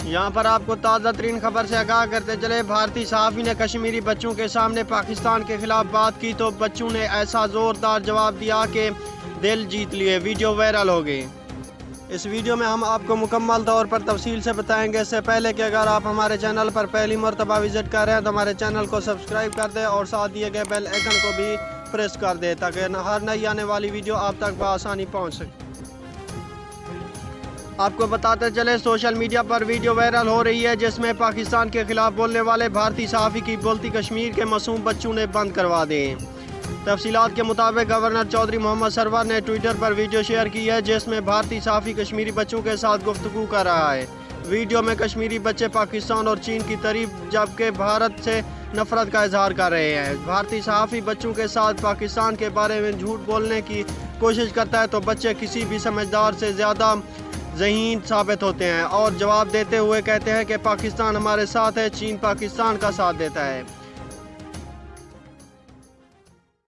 یہاں پر آپ کو تازہ ترین خبر سے آگاہ کرتے چلے، بھارتی صحافی نے کشمیری بچوں کے سامنے پاکستان کے خلاف بات کی تو بچوں نے ایسا زوردار جواب دیا کہ دل جیت لیے۔ ویڈیو وائرل ہو گئی۔ اس ویڈیو میں ہم آپ کو مکمل طور پر تفصیل سے بتائیں گے۔ اس سے پہلے کہ اگر آپ ہمارے چینل پر پہلی مرتبہ وزٹ کر رہے ہیں تو ہمارے چینل کو سبسکرائب کر دیں اور ساتھ دیے گئے بیل آئیکن کو بھی پریس کر دیں تاکہ ہر نئی آنے والی ویڈیو آپ تک بآسانی پہنچ سکے۔ آپ کو بتاتے چلے، سوشل میڈیا پر ویڈیو وائرل ہو رہی ہے جس میں پاکستان کے خلاف بولنے والے بھارتی صحافی کی بولتی کشمیر کے معصوم بچوں نے بند کروا دی۔ تفصیلات کے مطابق گورنر چودھری محمد سرور نے ٹویٹر پر ویڈیو شیئر کی ہے جس میں بھارتی صحافی کشمیری بچوں کے ساتھ گفتگو کر رہا ہے۔ ویڈیو میں کشمیری بچے پاکستان اور چین کی تعریف جبکہ بھارت سے نفرت کا اظہار کر رہے ہیں۔ بھارتی صحافی بچوں کے ساتھ پاکستان کے بارے میں جھوٹ بولنے کی کوشش کرتا ہے تو بچے کسی بھی سمجھدار سے زیادہ ذہین ثابت ہوتے ہیں اور جواب دیتے ہوئے کہتے ہیں کہ پاکستان ہمارے ساتھ ہے، چین پاکستان کا ساتھ دیتا ہے۔